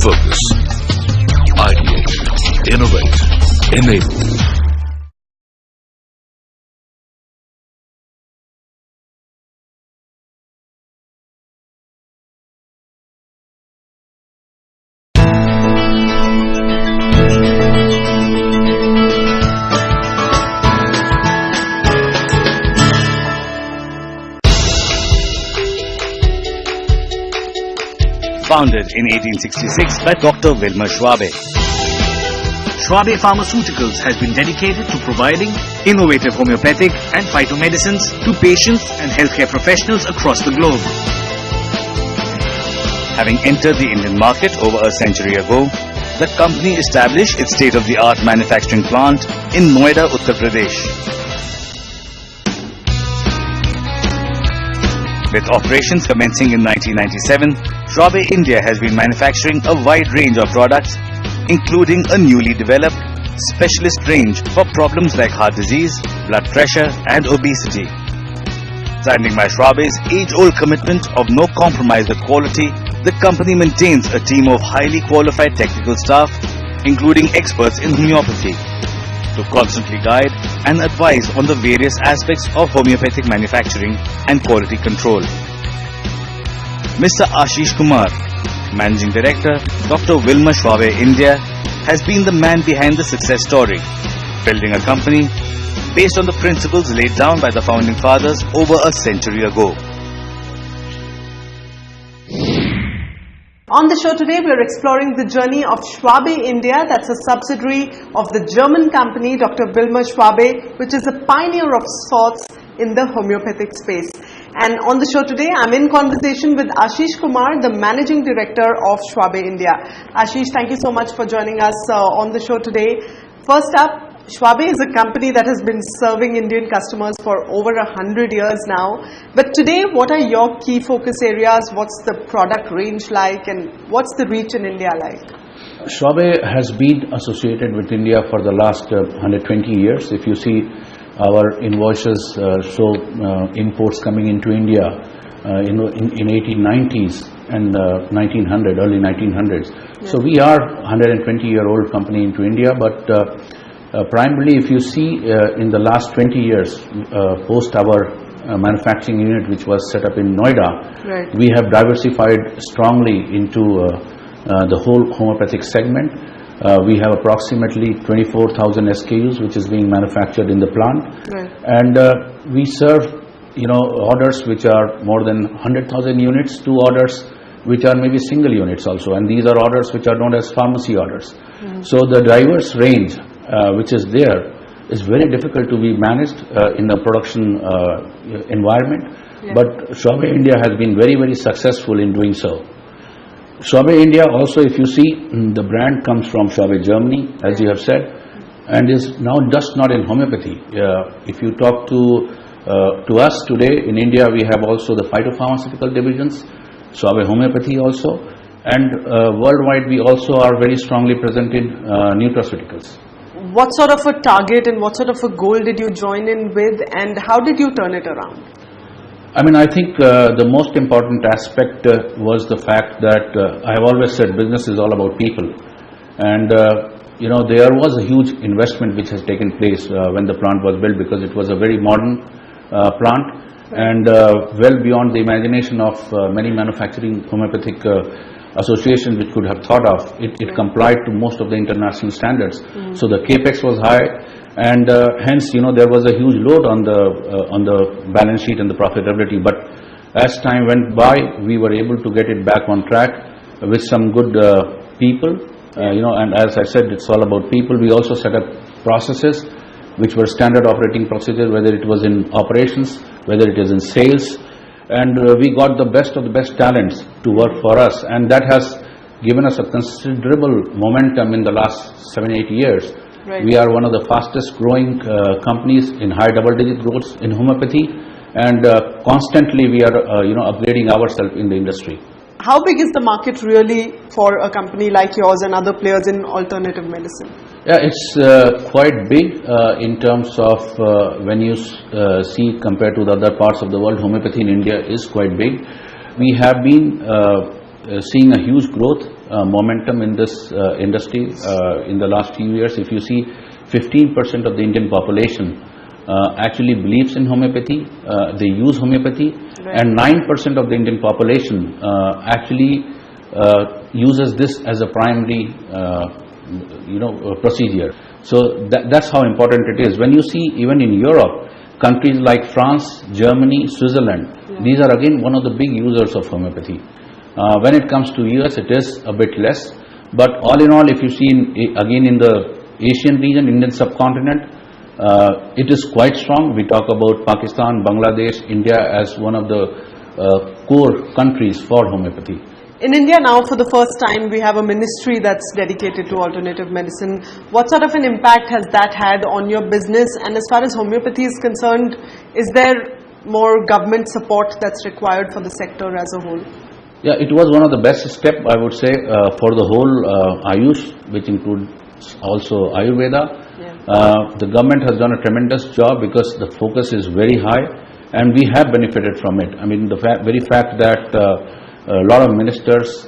Focus. Ideate. Innovate. Enable. Founded in 1866 by Dr. Wilmer Schwabe. Schwabe Pharmaceuticals has been dedicated to providing innovative homeopathic and phytomedicines to patients and healthcare professionals across the globe. Having entered the Indian market over a century ago, the company established its state-of-the-art manufacturing plant in Noida, Uttar Pradesh. With operations commencing in 1997, Schwabe India has been manufacturing a wide range of products, including a newly developed specialist range for problems like heart disease, blood pressure and obesity. Standing by Schwabe's age-old commitment of no compromise with quality, the company maintains a team of highly qualified technical staff, including experts in homeopathy, to constantly guide and advise on the various aspects of homeopathic manufacturing and quality control. Mr. Ashish Kumar, Managing Director, Dr. Wilmer Schwabe India, has been the man behind the success story, building a company based on the principles laid down by the founding fathers over a century ago. On the show today, we are exploring the journey of Schwabe India, that's a subsidiary of the German company Dr. Wilmer Schwabe, which is a pioneer of sorts in the homeopathic space. And on the show today, I'm in conversation with Ashish Kumar, the Managing Director of Schwabe India. Ashish, thank you so much for joining us on the show today. First up, Schwabe is a company that has been serving Indian customers for over 100 years now. But today, what are your key focus areas? What's the product range like? And what's the reach in India like? Schwabe has been associated with India for the last 120 years. If you see our invoices show imports coming into India in 1890s and 1900, early 1900s. Yeah. So we are 120-year-old company into India, but primarily, if you see in the last 20 years, post our manufacturing unit which was set up in Noida, right, we have diversified strongly into the whole homeopathic segment. We have approximately 24,000 SKUs which is being manufactured in the plant, right, and we serve orders which are more than 100,000 units to orders which are maybe single units also, and these are orders which are known as pharmacy orders. Mm-hmm. So the diverse range which is there is very difficult to be managed in a production environment, yeah, but Schwabe India has been very, very successful in doing so. Schwabe India also, if you see, the brand comes from Schwabe Germany, as you have said, and is now just not in homeopathy. If you talk to us today in India, we have also the phytopharmaceutical divisions, Schwabe Homeopathy also, and worldwide we also are very strongly present in nutraceuticals. What sort of a target and what sort of a goal did you join in with, and how did you turn it around? I mean, I think the most important aspect was the fact that I have always said business is all about people, and there was a huge investment which has taken place when the plant was built, because it was a very modern plant, and well beyond the imagination of many manufacturing homeopathic associations which could have thought of. It complied to most of the international standards. Mm-hmm. So the capex was high, and hence there was a huge load on the balance sheet and the profitability. But as time went by, we were able to get it back on track with some good people. And as I said, it's all about people. We also set up processes which were standard operating procedures, whether it was in operations, whether it is in sales, and we got the best of the best talents to work for us, and that has given us a considerable momentum in the last 7-8 years. Right. We are one of the fastest growing companies in high double-digit growth in homeopathy, and constantly we are upgrading ourselves in the industry. How big is the market really for a company like yours and other players in alternative medicine? Yeah, it's quite big in terms of when you see compared to the other parts of the world. Homeopathy in India is quite big. we have been seeing a huge growth momentum in this industry in the last few years. If you see, 15% of the Indian population actually believes in homeopathy, they use homeopathy, and 9% of the Indian population actually uses this as a primary procedure. So that's how important it is. When you see even in Europe, countries like France, Germany, Switzerland, these are again one of the big users of homeopathy. When it comes to US, it is a bit less, but all in all, if you see again in the Asian region, Indian subcontinent, it is quite strong. We talk about Pakistan, Bangladesh, India as one of the core countries for homeopathy. In India now, for the first time, we have a ministry that's dedicated to alternative medicine. What sort of an impact has that had on your business? And as far as homeopathy is concerned, is there more government support that's required for the sector as a whole? Yeah, it was one of the best steps, I would say, for the whole Ayush, which includes also Ayurveda. The government has done a tremendous job because the focus is very high and we have benefited from it. I mean, the very fact that a lot of ministers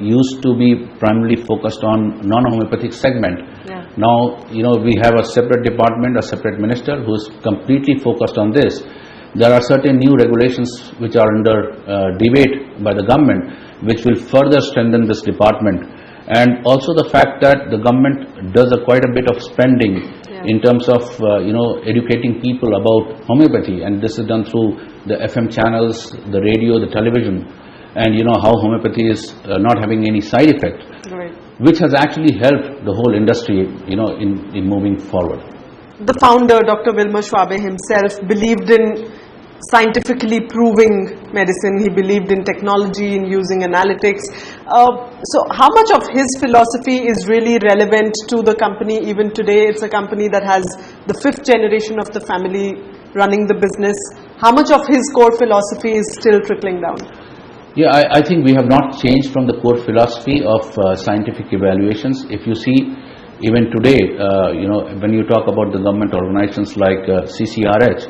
used to be primarily focused on non-homeopathic segment. Now, we have a separate department, a separate minister who is completely focused on this. There are certain new regulations which are under debate by the government, which will further strengthen this department. And also the fact that the government does quite a bit of spending in terms of educating people about homeopathy, and this is done through the FM channels, the radio, the television, and how homeopathy is not having any side effect, which has actually helped the whole industry in moving forward. The founder, Dr. Schwabe himself, believed in scientifically proving medicine. He believed in technology, in using analytics. So how much of his philosophy is really relevant to the company even today? It's a company that has the 5th generation of the family running the business. How much of his core philosophy is still trickling down? Yeah, I think we have not changed from the core philosophy of scientific evaluations. If you see, even today, when you talk about the government organizations like CCRH,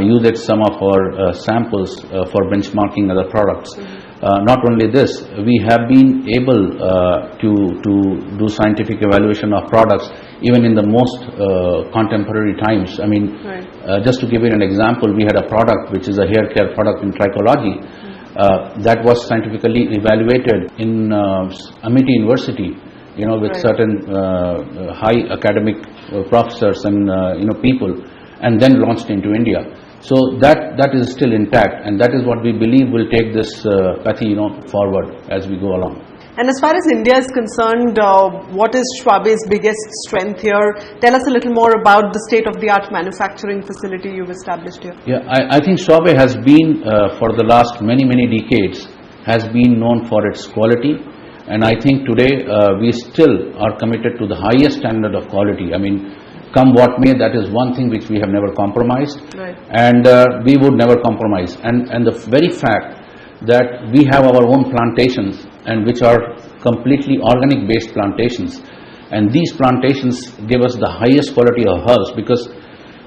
used some of our samples for benchmarking other products. Not only this, we have been able to do scientific evaluation of products even in the most contemporary times. I mean, just to give you an example, we had a product which is a hair care product in trichology that was scientifically evaluated in Amity University, with certain high academic professors and people, and then launched into India. So that is still intact, and that is what we believe will take this pathy forward as we go along. And as far as India is concerned, what is Schwabe's biggest strength here? Tell us a little more about the state-of-the-art manufacturing facility you've established here. Yeah, I think Schwabe has been, for the last many decades, has been known for its quality. And I think today we still are committed to the highest standard of quality. I mean, come what may, that is one thing which we have never compromised, and we would never compromise. And the very fact that we have our own plantations, and which are completely organic based plantations, and these plantations give us the highest quality of herbs, because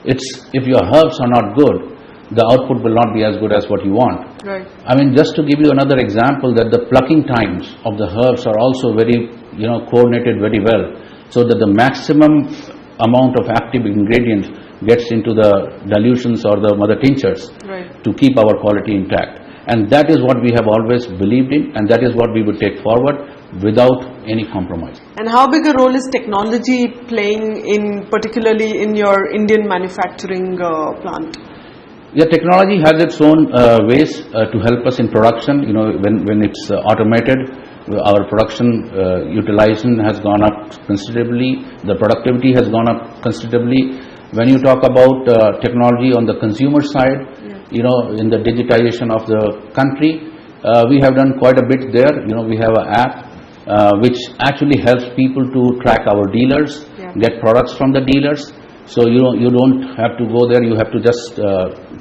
if your herbs are not good, the output will not be as good as what you want. I mean, just to give you another example, that the plucking times of the herbs are also very coordinated very well, so that the maximum amount of active ingredient gets into the dilutions or the mother tinctures to keep our quality intact. And that is what we have always believed in, and that is what we would take forward without any compromise. And how big a role is technology playing particularly in your Indian manufacturing plant? Yeah, technology has its own ways to help us in production. When it's automated, our production utilization has gone up considerably, the productivity has gone up considerably. When you talk about technology on the consumer side, in the digitization of the country, we have done quite a bit there. We have an app which actually helps people to track our dealers, get products from the dealers. So you don't have to go there, you have to just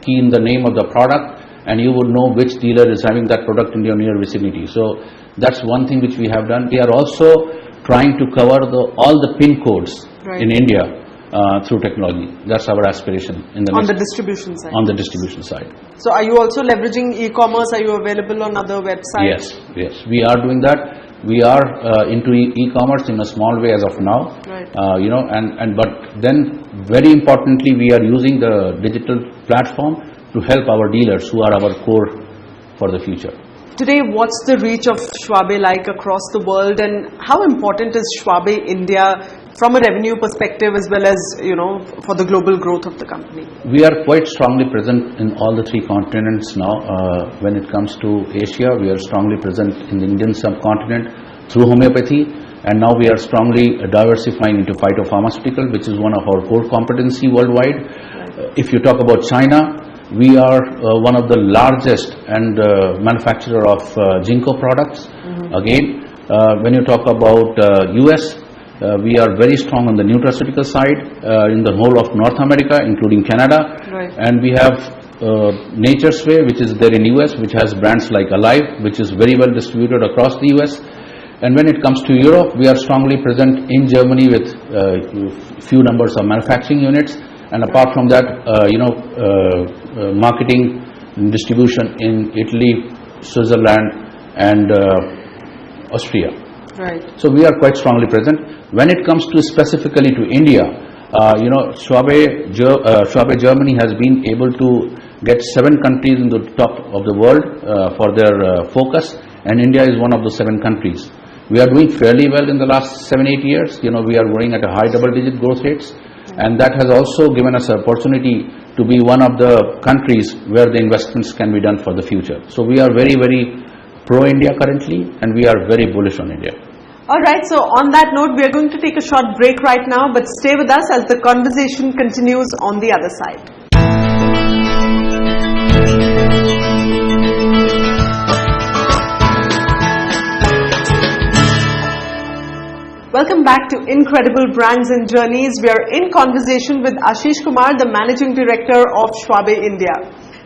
key in the name of the product, and you would know which dealer is having that product in your near vicinity. So that's one thing which we have done. We are also trying to cover all the PIN codes in India through technology. That's our aspiration in the on the distribution side. On the distribution side. So are you also leveraging e-commerce? Are you available on other websites? Yes, we are doing that. We are into e-commerce in a small way as of now. Right. But then very importantly, we are using the digital platform to help our dealers who are our core for the future. Today, what's the reach of Schwabe like across the world, and how important is Schwabe India from a revenue perspective as well as, for the global growth of the company? We are quite strongly present in all the three continents now. When it comes to Asia, we are strongly present in the Indian subcontinent through homeopathy, and now we are strongly diversifying into phytopharmaceutical, which is one of our core competency worldwide. If you talk about China, we are one of the largest and manufacturer of ginkgo products. Again, when you talk about US, we are very strong on the nutraceutical side in the whole of North America, including Canada. Right. And we have Nature's Way, which is there in US, which has brands like Alive, which is very well distributed across the US. And when it comes to Europe, we are strongly present in Germany with few numbers of manufacturing units. And apart from that, marketing and distribution in Italy, Switzerland, and Austria. Right. So we are quite strongly present. When it comes to specifically to India, Schwabe Germany has been able to get 7 countries in the top of the world for their focus, and India is one of the 7 countries. We are doing fairly well in the last 7-8 years. We are growing at a high double-digit growth rates. And that has also given us an opportunity to be one of the countries where the investments can be done for the future. So we are very, very pro-India currently, and we are very bullish on India. Alright, so on that note, we are going to take a short break right now, but stay with us as the conversation continues on the other side. Welcome back to Incredible Brands and Journeys. We are in conversation with Ashish Kumar, the Managing Director of Schwabe India.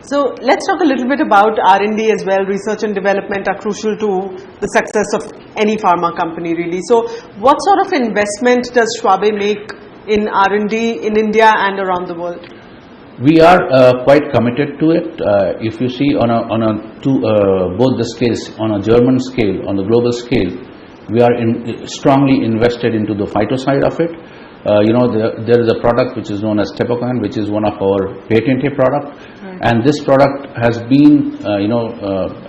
So let's talk a little bit about R&D as well. Research and development are crucial to the success of any pharma company really. So what sort of investment does Schwabe make in R&D in India and around the world? We are quite committed to it. If you see on both the scales, on a German scale, on the global scale, we are strongly invested into the phyto side of it. There is a product which is known as Tepocan, which is one of our patented product, and this product has been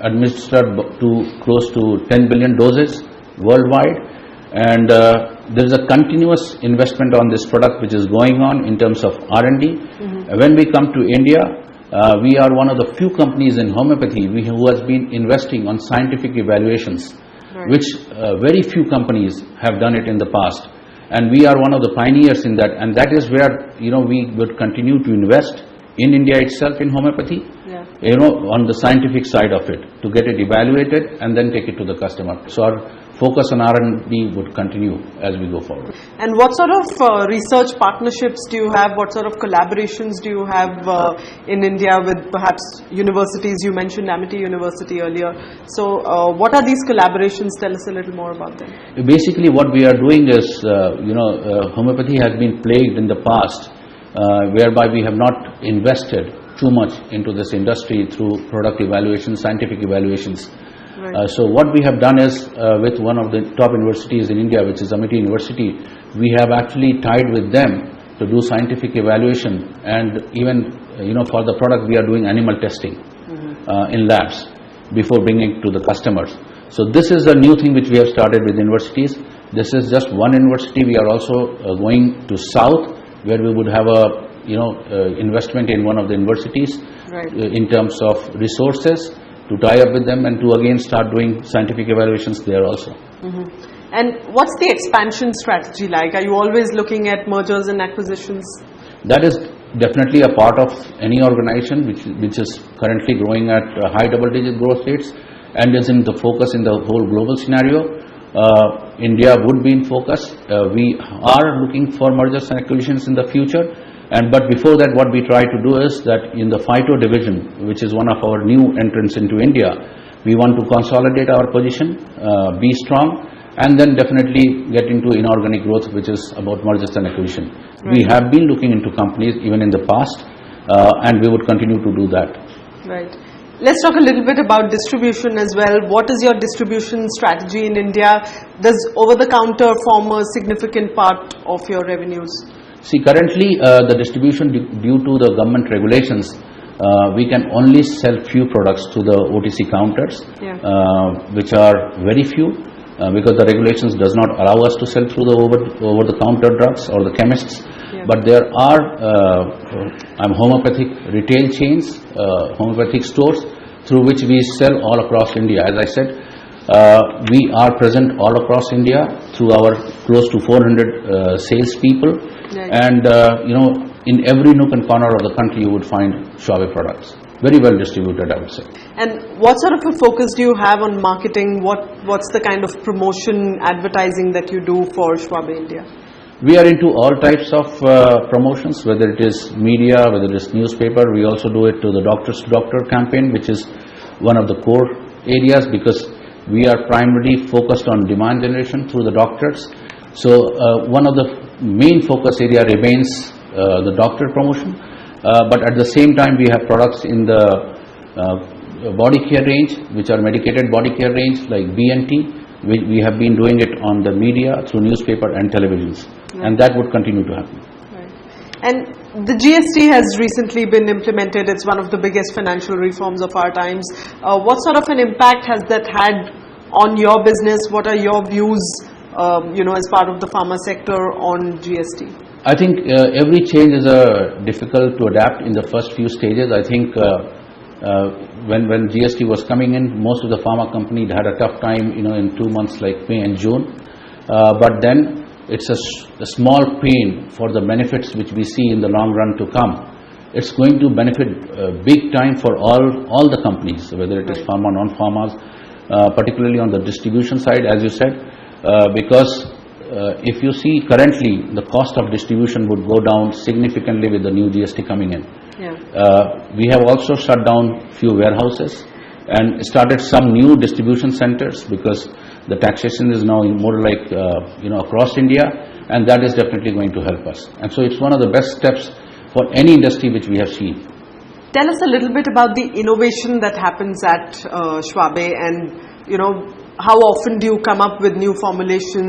administered to close to 10 billion doses worldwide, and there is a continuous investment on this product which is going on in terms of R&D. When we come to India, we are one of the few companies in homeopathy who has been investing on scientific evaluations, which very few companies have done it in the past, and we are one of the pioneers in that, and that is where we would continue to invest in India itself in homeopathy, on the scientific side of it, to get it evaluated and then take it to the customer. So our focus on R&D would continue as we go forward. And what sort of research partnerships do you have? What sort of collaborations do you have in India with perhaps universities? You mentioned Amity University earlier. So what are these collaborations? Tell us a little more about them. Basically what we are doing is, homeopathy has been plagued in the past, whereby we have not invested too much into this industry through product evaluations, scientific evaluations. So what we have done is, with one of the top universities in India, which is Amity University, we have actually tied with them to do scientific evaluation, and even for the product we are doing animal testing in labs before bringing it to the customers. So this is a new thing which we have started with universities. This is just one university. We are also going to South, where we would have a investment in one of the universities in terms of resources, to tie up with them and to again start doing scientific evaluations there also. And what's the expansion strategy like? Are you always looking at mergers and acquisitions? That is definitely a part of any organization which is currently growing at high double-digit growth rates and is in the focus in the whole global scenario. India would be in focus. We are looking for mergers and acquisitions in the future. But before that, what we try to do is that in the phyto division, which is one of our new entrants into India, we want to consolidate our position, be strong, and then definitely get into inorganic growth, which is about mergers and acquisition. We have been looking into companies even in the past, and we would continue to do that. Right. Let's talk a little bit about distribution as well. What is your distribution strategy in India? Does over-the-counter form a significant part of your revenues? See, currently the distribution due to the government regulations, we can only sell few products to the OTC counters, which are very few, because the regulations does not allow us to sell through the over-the-counter drugs or the chemists. But there are homeopathic retail chains, homeopathic stores through which we sell all across India. As I said, we are present all across India through our close to 400 salespeople, and in every nook and corner of the country you would find Schwabe products. Very well distributed, I would say. And what sort of a focus do you have on marketing? What's the kind of promotion, advertising that you do for Schwabe India? We are into all types of promotions, whether it is media, whether it is newspaper. We also do it to the Doctors to Doctor campaign, which is one of the core areas, because we are primarily focused on demand generation through the doctors. So one of the main focus area remains the doctor promotion, but at the same time we have products in the body care range, which are medicated body care range like BNT. We have been doing it on the media through newspaper and televisions, and that would continue to happen. Right. And the GST has recently been implemented. It's one of the biggest financial reforms of our times. What sort of an impact has that had on your business? What are your views, as part of the pharma sector on GST? I think every change is difficult to adapt in the first few stages. I think when GST was coming in, most of the pharma companies had a tough time, in 2 months like May and June. But then it's a small pain for the benefits which we see in the long run to come. It's going to benefit big time for all the companies, whether it is pharma, non-pharmas, particularly on the distribution side, as you said, because if you see currently the cost of distribution would go down significantly with the new GST coming in. We have also shut down few warehouses and started some new distribution centers, because the taxation is now more like across India, and that is definitely going to help us. And so it's one of the best steps for any industry which we have seen. Tell us a little bit about the innovation that happens at Schwabe, and how often do you come up with new formulations?